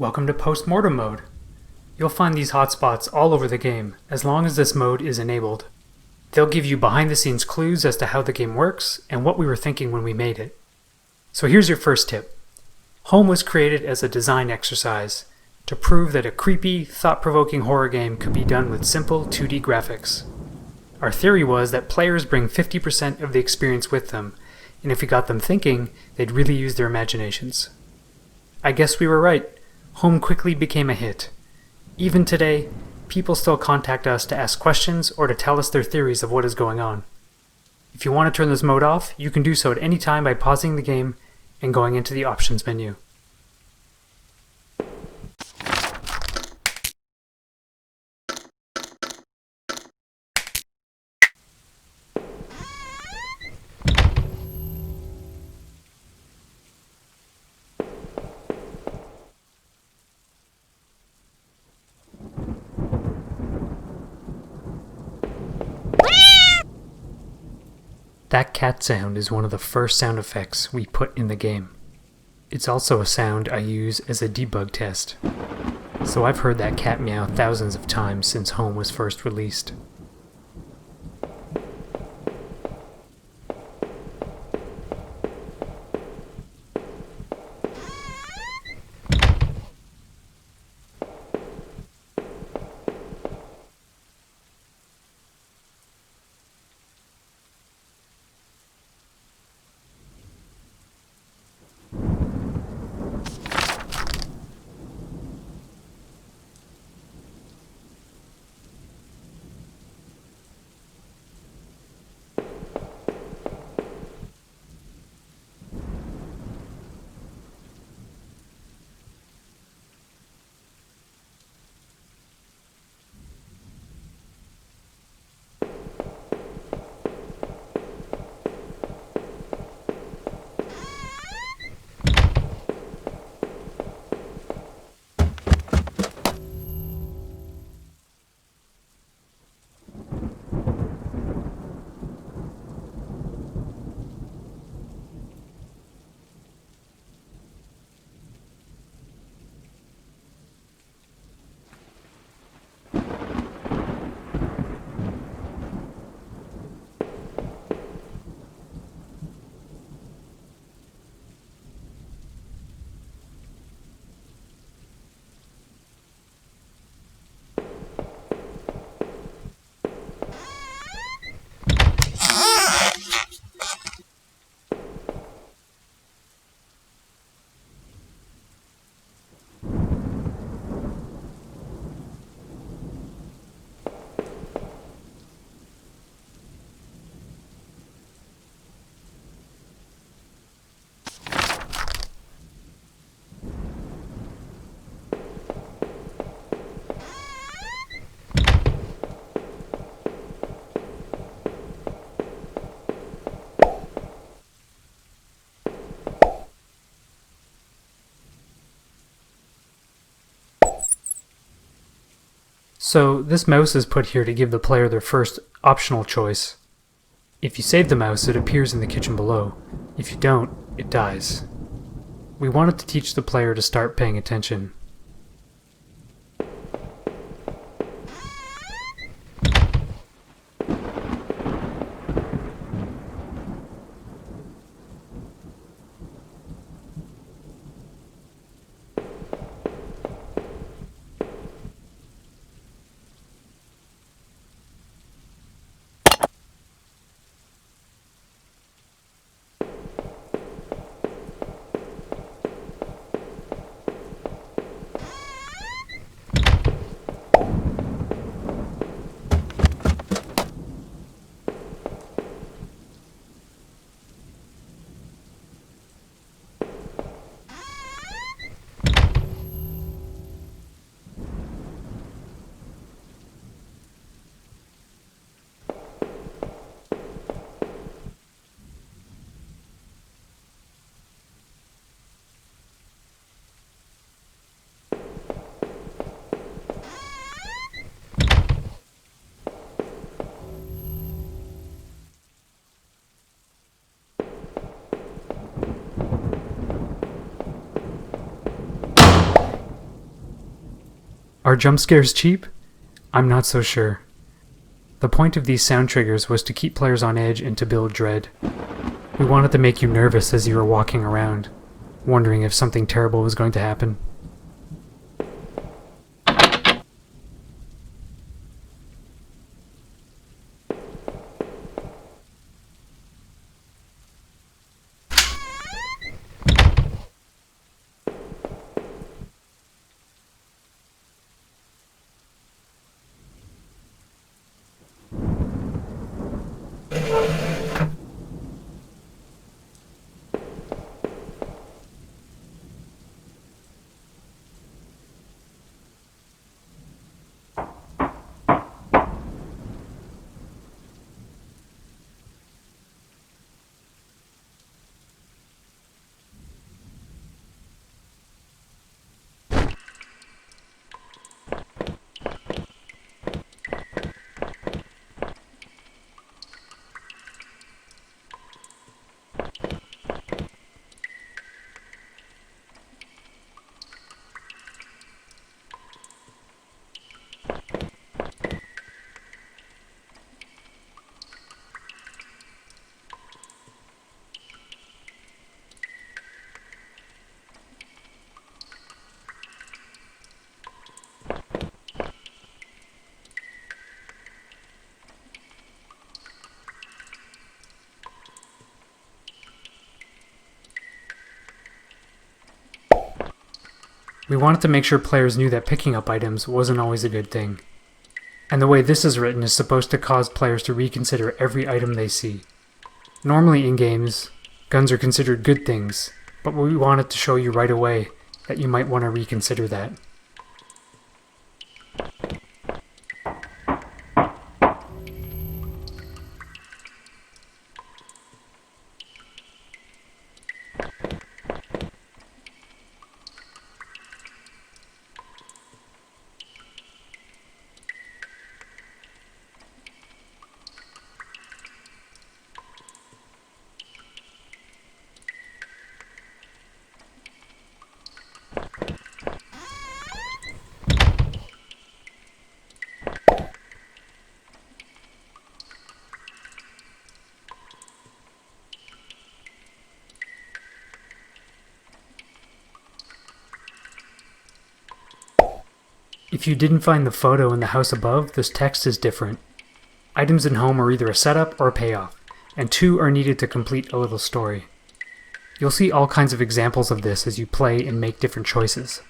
Welcome to Postmortem mode. You'll find these hotspots all over the game, as long as this mode is enabled. They'll give you behind-the-scenes clues as to how the game works and what we were thinking when we made it. So here's your first tip. Home was created as a design exercise to prove that a creepy, thought-provoking horror game could be done with simple 2D graphics. Our theory was that players bring 50% of the experience with them, and if we got them thinking, they'd really use their imaginations. I guess we were right. Home quickly became a hit. Even today, people still contact us to ask questions or to tell us their theories of what is going on. If you want to turn this mode off, you can do so at any time by pausing the game and going into the options menu. That cat sound is one of the first sound effects we put in the game. It's also a sound I use as a debug test. So I've heard that cat meow thousands of times since Home was first released. So this mouse is put here to give the player their first optional choice. If you save the mouse, it appears in the kitchen below. If you don't, it dies. We wanted to teach the player to start paying attention. Are jump scares cheap? I'm not so sure. The point of these sound triggers was to keep players on edge and to build dread. We wanted to make you nervous as you were walking around, wondering if something terrible was going to happen. We wanted to make sure players knew that picking up items wasn't always a good thing. And the way this is written is supposed to cause players to reconsider every item they see. Normally in games, guns are considered good things, but we wanted to show you right away that you might want to reconsider that. If you didn't find the photo in the house above, this text is different. Items in home are either a setup or a payoff, and two are needed to complete a little story. You'll see all kinds of examples of this as you play and make different choices.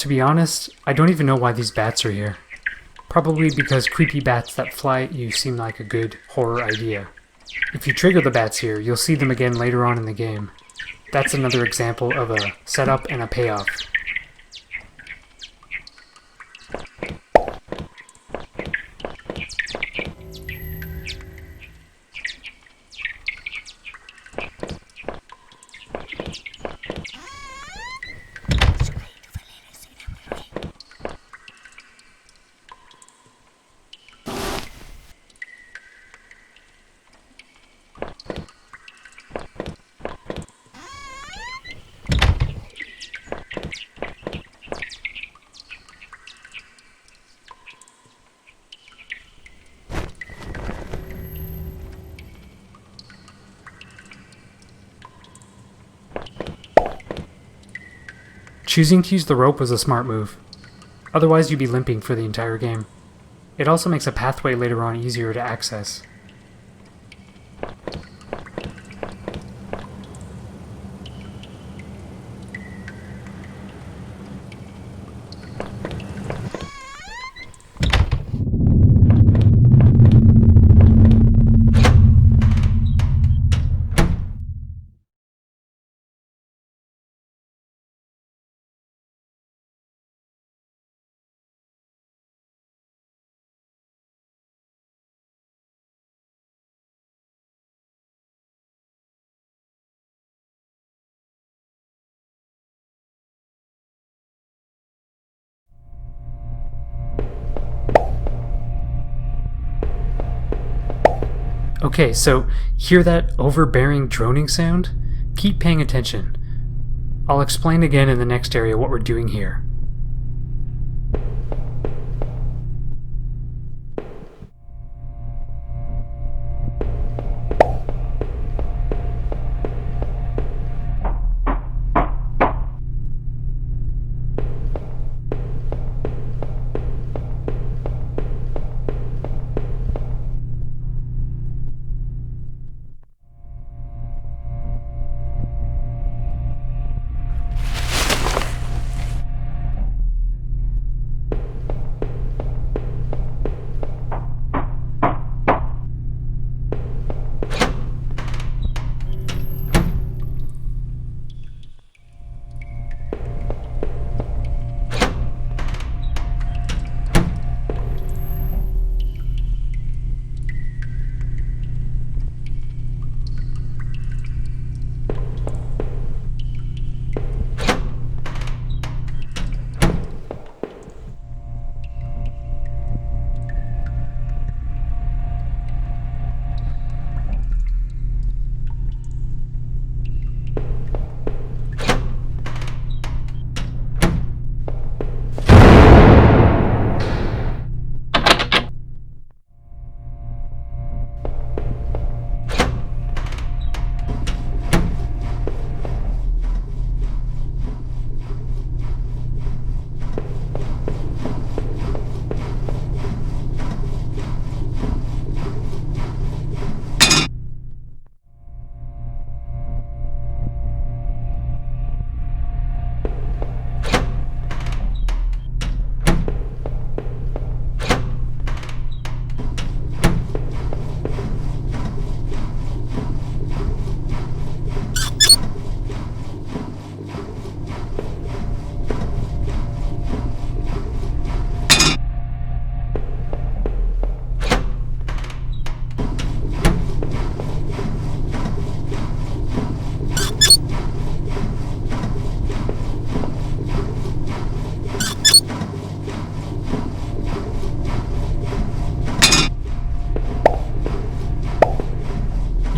To be honest, I don't even know why these bats are here. Probably because creepy bats that fly at you seem like a good horror idea. If you trigger the bats here, you'll see them again later on in the game. That's another example of a setup and a payoff. Choosing to use the rope was a smart move. Otherwise, you'd be limping for the entire game. It also makes a pathway later on easier to access. Okay, so hear that overbearing droning sound? Keep paying attention. I'll explain again in the next area what we're doing here.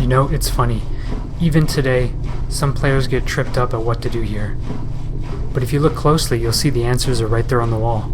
You know, it's funny. Even today, some players get tripped up at what to do here. But if you look closely, you'll see the answers are right there on the wall.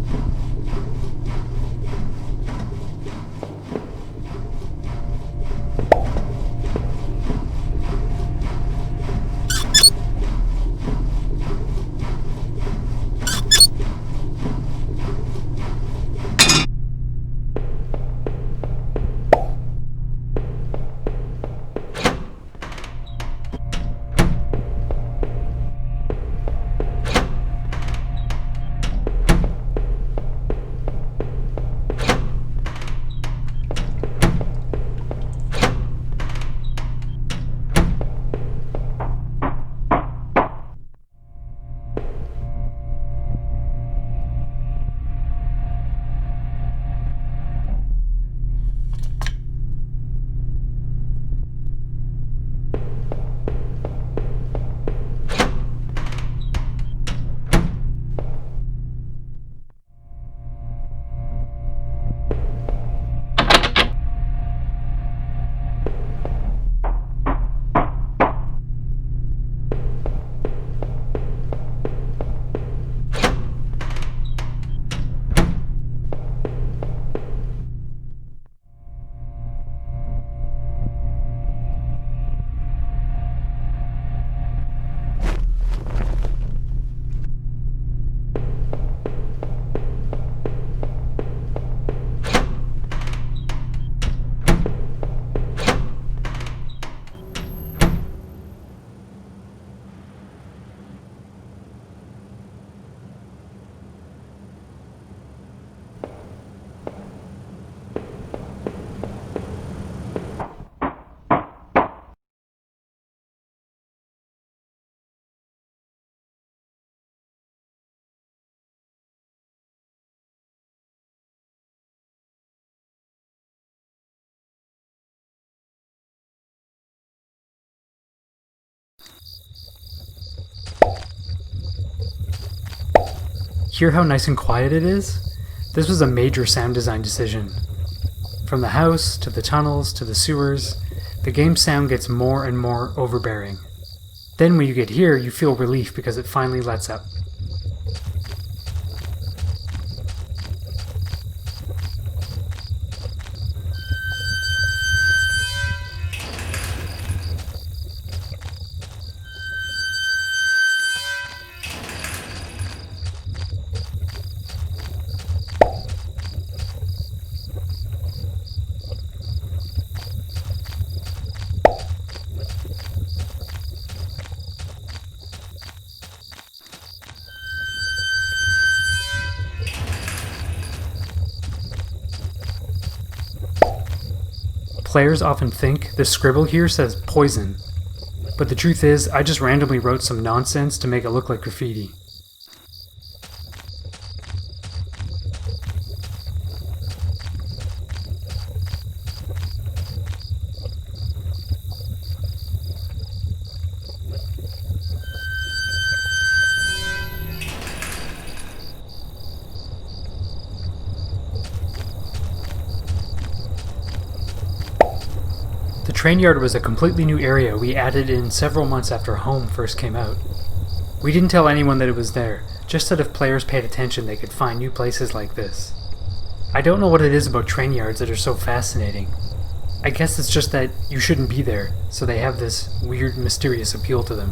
Hear how nice and quiet it is? This was a major sound design decision. From the house, to the tunnels, to the sewers, the game's sound gets more and more overbearing. Then when you get here, you feel relief because it finally lets up. Players often think the scribble here says poison, but the truth is I just randomly wrote some nonsense to make it look like graffiti. The train yard was a completely new area we added in several months after Home first came out. We didn't tell anyone that it was there, just that if players paid attention they could find new places like this. I don't know what it is about train yards that are so fascinating. I guess it's just that you shouldn't be there, so they have this weird, mysterious appeal to them.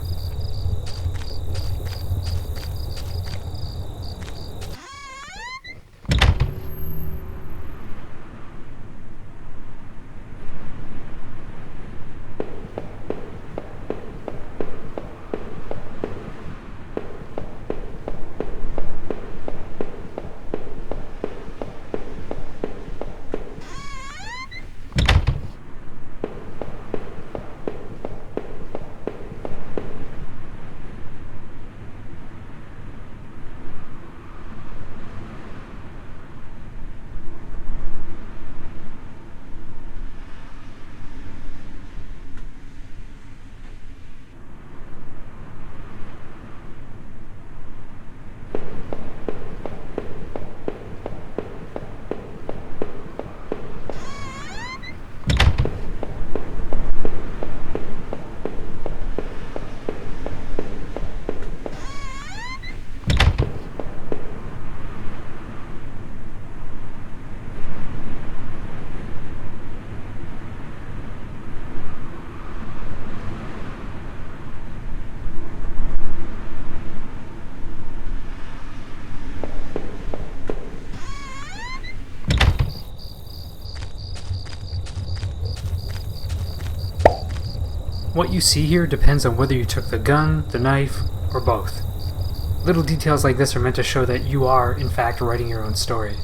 What you see here depends on whether you took the gun, the knife, or both. Little details like this are meant to show that you are, in fact, writing your own story.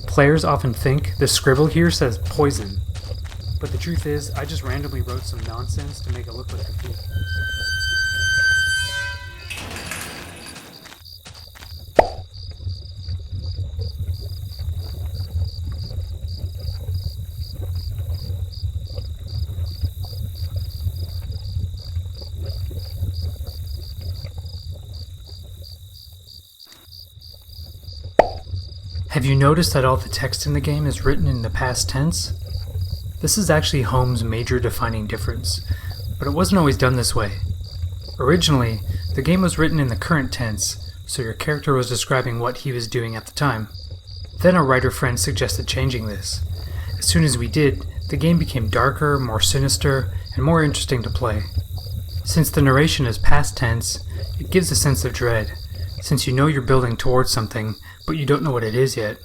Players often think the scribble here says poison, but the truth is I just randomly wrote some nonsense to make it look like graffiti. Have you noticed that all the text in the game is written in the past tense? This is actually Home's major defining difference, but it wasn't always done this way. Originally, the game was written in the current tense, so your character was describing what he was doing at the time. Then a writer friend suggested changing this. As soon as we did, the game became darker, more sinister, and more interesting to play. Since the narration is past tense, it gives a sense of dread, since you know you're building towards something, but you don't know what it is yet.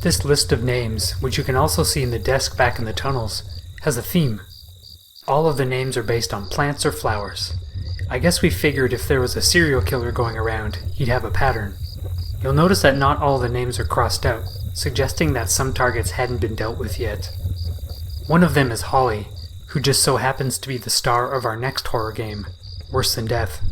This list of names, which you can also see in the desk back in the tunnels, has a theme. All of the names are based on plants or flowers. I guess we figured if there was a serial killer going around, he'd have a pattern. You'll notice that not all the names are crossed out, suggesting that some targets hadn't been dealt with yet. One of them is Holly, who just so happens to be the star of our next horror game, Worse Than Death.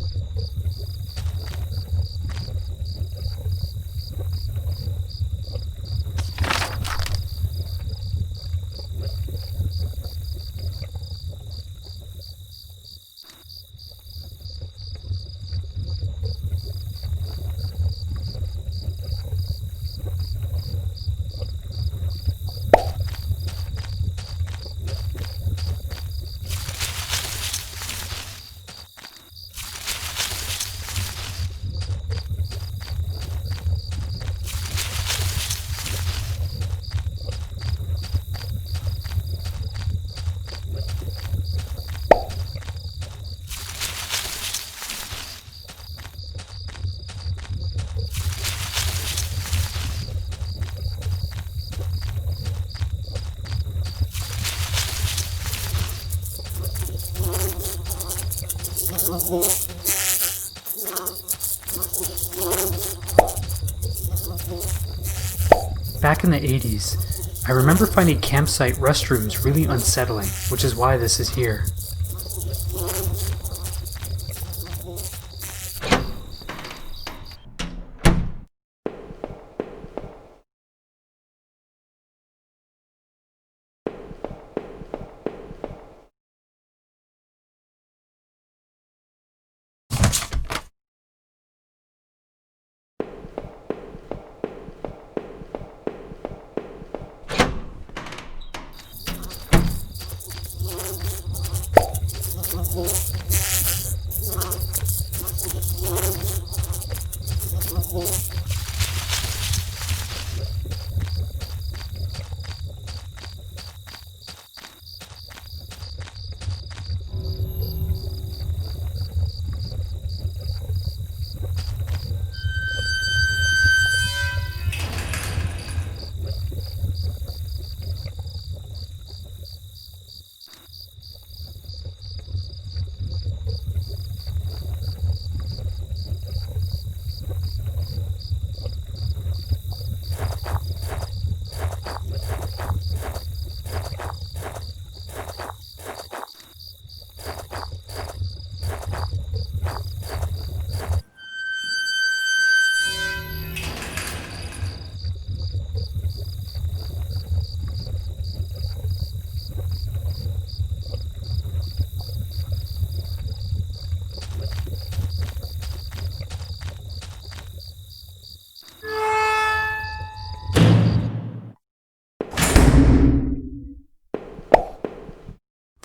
Back in the 80s, I remember finding campsite restrooms really unsettling, which is why this is here.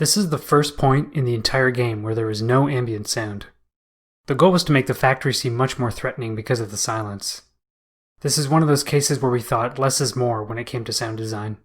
This is the first point in the entire game where there is no ambient sound. The goal was to make the factory seem much more threatening because of the silence. This is one of those cases where we thought less is more when it came to sound design.